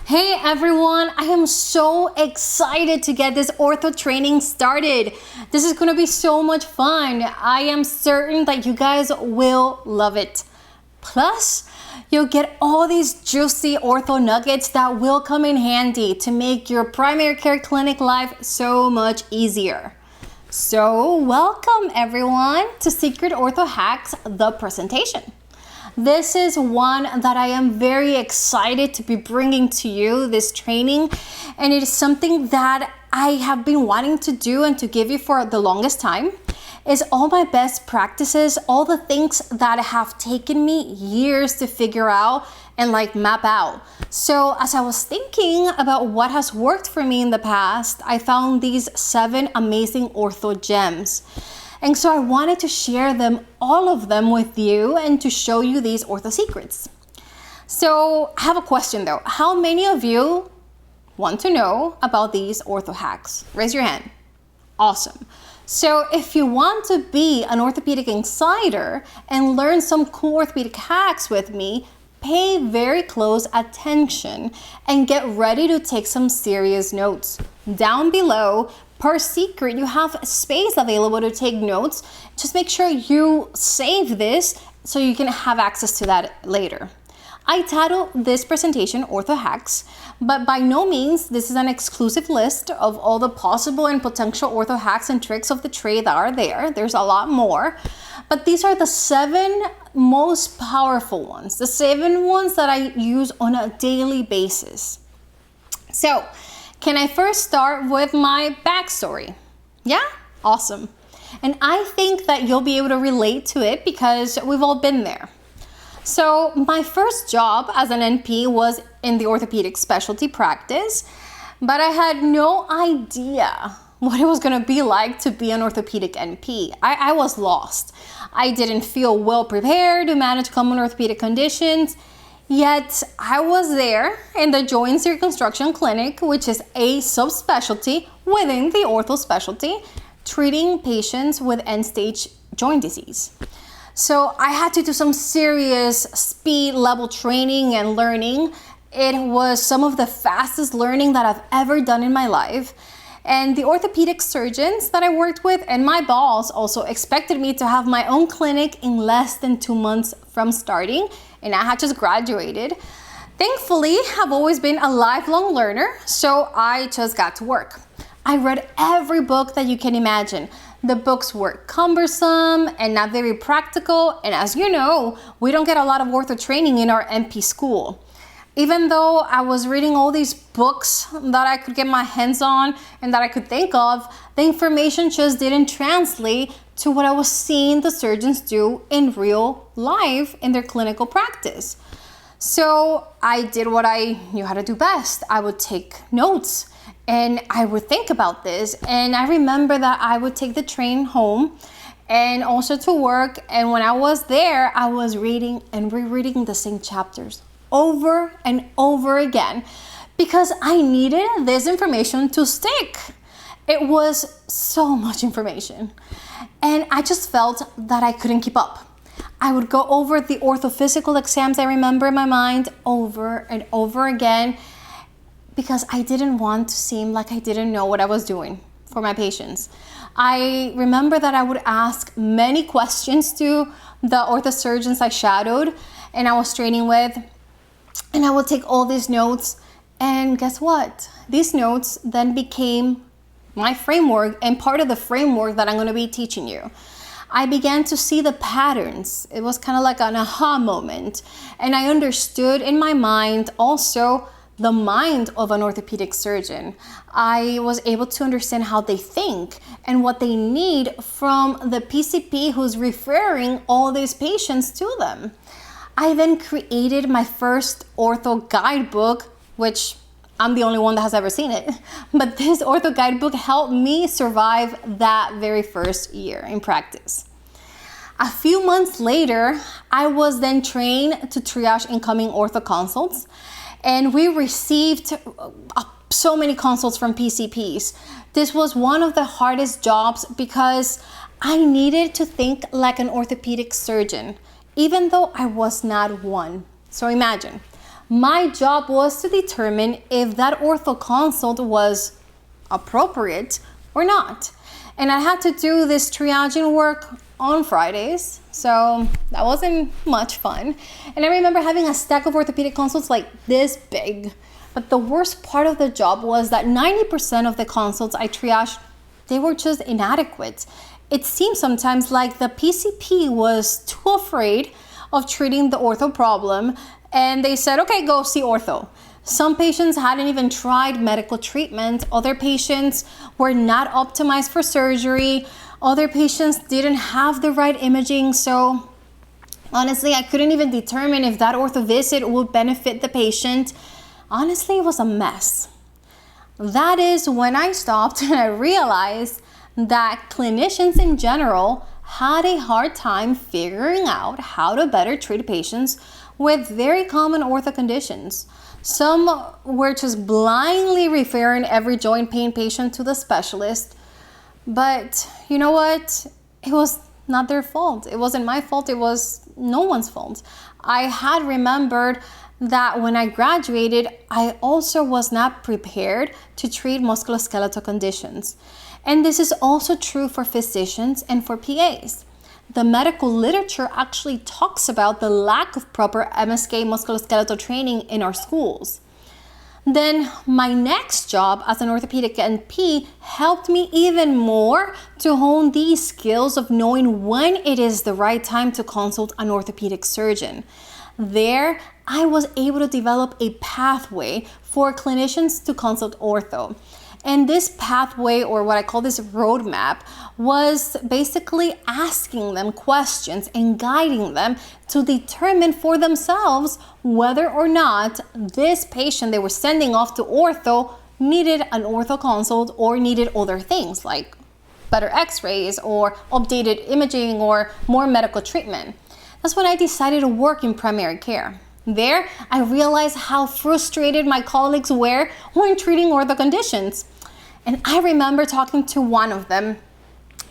Hey everyone, I am so excited to get this ortho training started. This is gonna be so much fun. I am certain that you guys will love it. Plus, you'll get all these juicy ortho nuggets that will come in handy to make your primary care clinic life so much easier. So, welcome everyone to Secret Ortho Hacks, the presentation. This is one that I am very excited to be bringing to you, this training, and it is something that I have been wanting to do and to give you for the longest time. Is all my best practices, all the things that have taken me years to figure out and map out. So as I was thinking about what has worked for me in the past, I found these 7 amazing ortho gems. And so I wanted to share them, all of them with you and to show you these ortho secrets. So I have a question though. How many of you want to know about these ortho hacks? Raise your hand. Awesome. So if you want to be an orthopedic insider and learn some cool orthopedic hacks with me, pay very close attention and get ready to take some serious notes. Down below, per secret, you have space available to take notes. Just make sure you save this so you can have access to that later. I titled this presentation Ortho Hacks, but by no means this is an exclusive list of all the possible and potential ortho hacks and tricks of the trade that are there. There's a lot more, but these are the 7 most powerful ones, the 7 ones that I use on a daily basis. So, can I first start with my backstory? Yeah? Awesome. And I think that you'll be able to relate to it because we've all been there. So my first job as an NP was in the orthopedic specialty practice, but I had no idea what it was gonna be like to be an orthopedic NP. I was lost. I didn't feel well prepared to manage common orthopedic conditions. Yet I was there in the joint reconstruction clinic, which is a subspecialty within the ortho specialty, treating patients with end-stage joint disease. So I had to do some serious speed level training and learning. It was some of the fastest learning that I've ever done in my life. And the orthopedic surgeons that I worked with and my boss also expected me to have my own clinic in less than 2 months from starting, and I had just graduated. Thankfully, I've always been a lifelong learner, so I just got to work. I read every book that you can imagine. The books were cumbersome and not very practical, and as you know, we don't get a lot of ortho training in our NP school. Even though I was reading all these books that I could get my hands on and that I could think of, the information just didn't translate to what I was seeing the surgeons do in real life in their clinical practice. So I did what I knew how to do best. I would take notes and I would think about this. And I remember that I would take the train home and also to work. And when I was there, I was reading and rereading the same chapters over and over again because I needed this information to stick. It was so much information and I just felt that I couldn't keep up. I would go over the orthophysical exams I remember in my mind over and over again because I didn't want to seem like I didn't know what I was doing for my patients. I remember that I would ask many questions to the ortho surgeons I shadowed and I was training with. And I would take all these notes, and guess what? These notes then became my framework and part of the framework that I'm going to be teaching you. I began to see the patterns. It was kind of like an aha moment. And I understood in my mind also the mind of an orthopedic surgeon. I was able to understand how they think and what they need from the PCP who's referring all these patients to them. I then created my first ortho guidebook, which I'm the only one that has ever seen it. But this ortho guidebook helped me survive that very first year in practice. A few months later, I was then trained to triage incoming ortho consults, and we received so many consults from PCPs. This was one of the hardest jobs because I needed to think like an orthopedic surgeon, even though I was not one. So imagine, My job was to determine if that ortho consult was appropriate or not. And I had to do this triaging work on Fridays, so that wasn't much fun. And I remember having a stack of orthopedic consults like this big. But the worst part of the job was that 90% of the consults I triaged, they were just inadequate. It seemed sometimes like the PCP was too afraid of treating the ortho problem, and they said, okay, go see ortho. Some patients hadn't even tried medical treatment. Other patients were not optimized for surgery. Other patients didn't have the right imaging. So honestly, I couldn't even determine if that ortho visit would benefit the patient. Honestly, it was a mess. That is when I stopped and I realized that clinicians in general had a hard time figuring out how to better treat patients with very common ortho conditions. Some were just blindly referring every joint pain patient to the specialist. But you know what? It was not their fault. It wasn't my fault. It was no one's fault. I had remembered that when I graduated, I also was not prepared to treat musculoskeletal conditions. And this is also true for physicians and for PAs. The medical literature actually talks about the lack of proper MSK musculoskeletal training in our schools. Then my next job as an orthopedic NP helped me even more to hone these skills of knowing when it is the right time to consult an orthopedic surgeon. There, I was able to develop a pathway for clinicians to consult ortho. And this pathway, or what I call this roadmap, was basically asking them questions and guiding them to determine for themselves whether or not this patient they were sending off to ortho needed an ortho consult or needed other things like better x-rays or updated imaging or more medical treatment. That's when I decided to work in primary care. There, I realized how frustrated my colleagues were when treating ortho conditions. And I remember talking to one of them.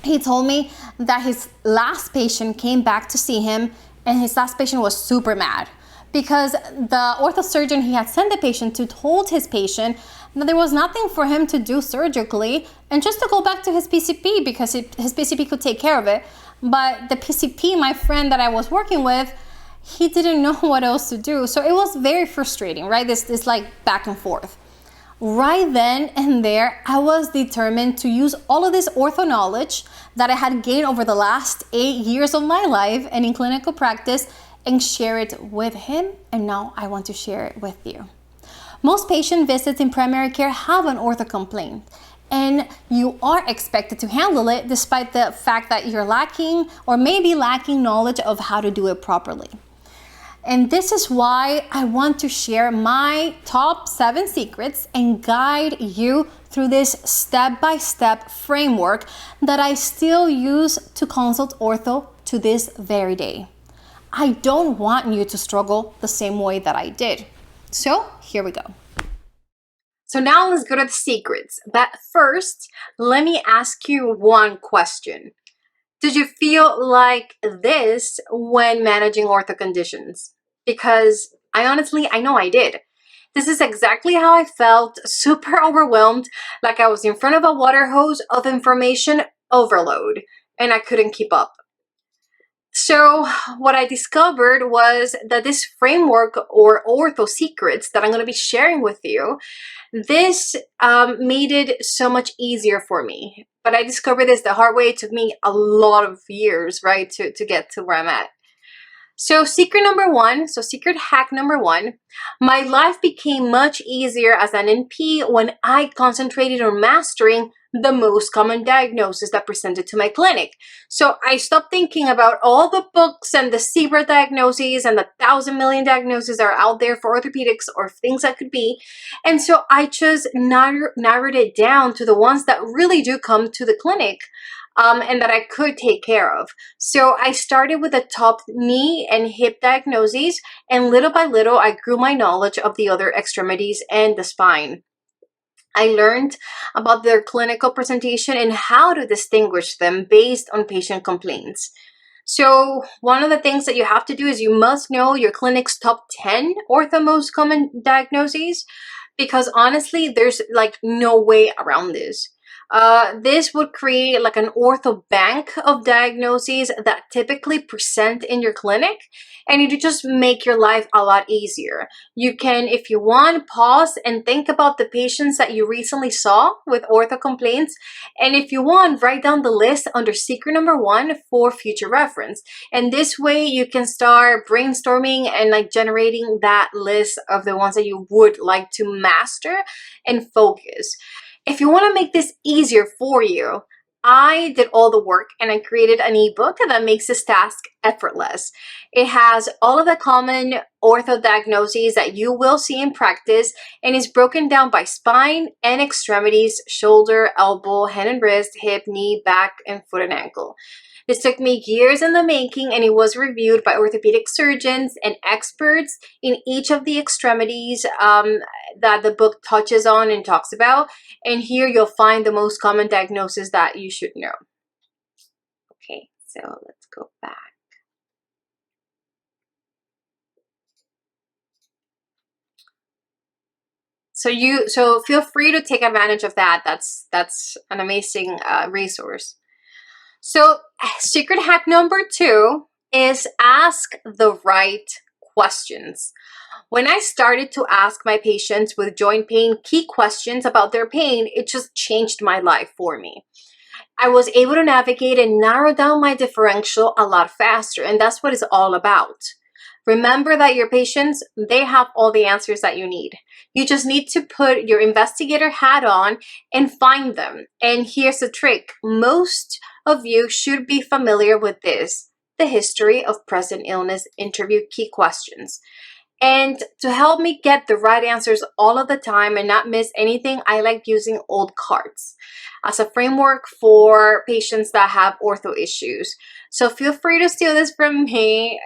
He told me that his last patient came back to see him, and his last patient was super mad because the ortho surgeon he had sent the patient to told his patient that there was nothing for him to do surgically and just to go back to his PCP because his PCP could take care of it. But the PCP, my friend that I was working with, he didn't know what else to do. So it was very frustrating, right? This like back and forth. Right then and there, I was determined to use all of this ortho knowledge that I had gained over the last 8 years of my life and in clinical practice and share it with him. And now I want to share it with you. Most patient visits in primary care have an ortho complaint, and you are expected to handle it despite the fact that you're lacking or maybe lacking knowledge of how to do it properly. And this is why I want to share my top 7 secrets and guide you through this step-by-step framework that I still use to consult ortho to this very day. I don't want you to struggle the same way that I did. So here we go. So now let's go to the secrets. But first, let me ask you one question. Did you feel like this when managing ortho conditions? Because I know I did. This is exactly how I felt, super overwhelmed, like I was in front of a water hose of information overload, and I couldn't keep up. So what I discovered was that this framework or ortho secrets that I'm going to be sharing with you, this made it so much easier for me. But I discovered this the hard way. It took me a lot of years, right, to get to where I'm at. So secret hack number 1, my life became much easier as an NP when I concentrated on mastering the most common diagnosis that presented to my clinic. So I stopped thinking about all the books and the zebra diagnoses and the 1,000 million diagnoses that are out there for orthopedics or things that could be. And so I just narrowed it down to the ones that really do come to the clinic. And that I could take care of. So I started with the top knee and hip diagnoses, and little by little, I grew my knowledge of the other extremities and the spine. I learned about their clinical presentation and how to distinguish them based on patient complaints. So one of the things that you have to do is you must know your clinic's top 10 ortho most common diagnoses, because honestly, there's like no way around this. This would create like an ortho bank of diagnoses that typically present in your clinic, and it would just make your life a lot easier. You can, if you want, pause and think about the patients that you recently saw with ortho complaints, and if you want, write down the list under secret number 1 for future reference. And this way you can start brainstorming and like generating that list of the ones that you would like to master and focus. If you want to make this easier for you, I did all the work and I created an ebook that makes this task effortless. It has all of the common ortho diagnoses that you will see in practice, and is broken down by spine and extremities: shoulder, elbow, hand and wrist, hip, knee, back, and foot and ankle. This took me years in the making, and it was reviewed by orthopedic surgeons and experts in each of the extremities that the book touches on and talks about. And here you'll find the most common diagnosis that you should know. Okay, so let's go back. So feel free to take advantage of that. That's an amazing resource. So secret hack number 2 is ask the right questions. When I started to ask my patients with joint pain key questions about their pain, it just changed my life for me. I was able to navigate and narrow down my differential a lot faster, and that's what it's all about. Remember that your patients, they have all the answers that you need. You just need to put your investigator hat on and find them. And here's the trick. Most of you should be familiar with this: the history of present illness interview key questions. And to help me get the right answers all of the time and not miss anything, I like using old cards as a framework for patients that have ortho issues. So feel free to steal this from me.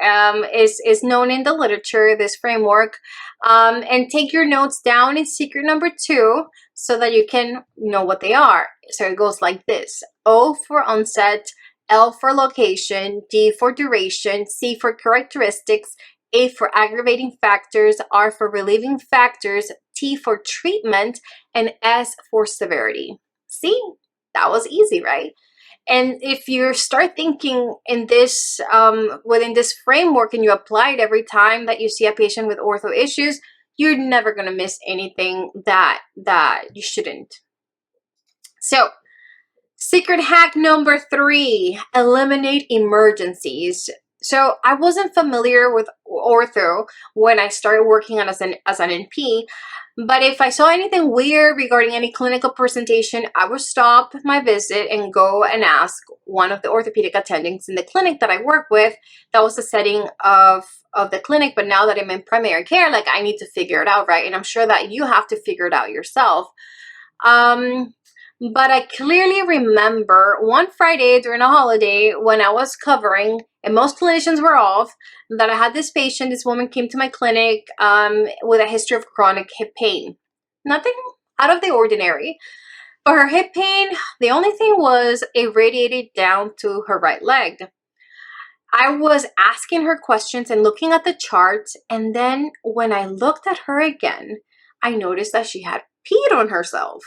Is known in the literature, this framework. And take your notes down in secret number 2 so that you can know what they are. So it goes like this: O for onset, L for location, D for duration, C for characteristics, A for aggravating factors, R for relieving factors, T for treatment, and S for severity. See, that was easy, right? And if you start thinking in this within this framework and you apply it every time that you see a patient with ortho issues, you're never going to miss anything that you shouldn't. So secret hack number 3, eliminate emergencies. So I wasn't familiar with ortho when I started working as an NP, but if I saw anything weird regarding any clinical presentation, I would stop my visit and go and ask one of the orthopedic attendings in the clinic that I work with. That was the setting of the clinic, but now that I'm in primary care, like, I need to figure it out, right? And I'm sure that you have to figure it out yourself. But I clearly remember one Friday during a holiday when I was covering, and most clinicians were off, that I had this patient. This woman came to my clinic with a history of chronic hip pain. Nothing out of the ordinary. But her hip pain, the only thing was it radiated down to her right leg. I was asking her questions and looking at the charts, and then when I looked at her again, I noticed that she had peed on herself.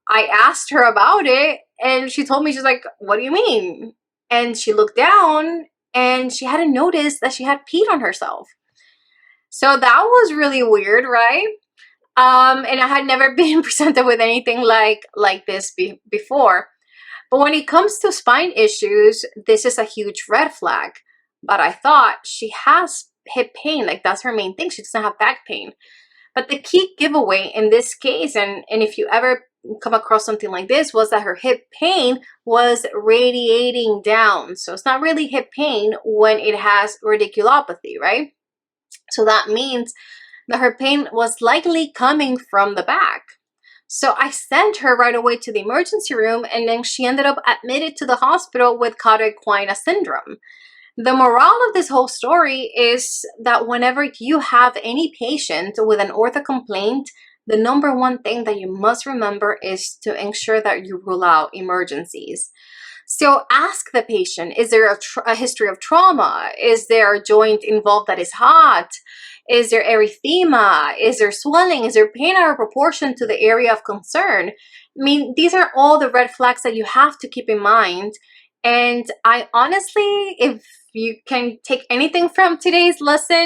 I asked her about it, and she told me, she's like, "What do you mean?" And she looked down and she hadn't noticed that she had peed on herself. So that was really weird, right? And I had never been presented with anything like this before. But when it comes to spine issues, this is a huge red flag. But I thought, she has hip pain, like that's her main thing. She doesn't have back pain. But the key giveaway in this case, and if you ever come across something like this, was that her hip pain was radiating down. So it's not really hip pain when it has radiculopathy, right? So that means that her pain was likely coming from the back. So I sent her right away to the emergency room, and then she ended up admitted to the hospital with cauda syndrome. The morale of this whole story is that whenever you have any patient with an ortho complaint, the number one thing that you must remember is to ensure that you rule out emergencies. So ask the patient, is there a history of trauma? Is there a joint involved that is hot? Is there erythema? Is there swelling? Is there pain out of proportion to the area of concern? I mean, these are all the red flags that you have to keep in mind. And I honestly, if you can take anything from today's lesson,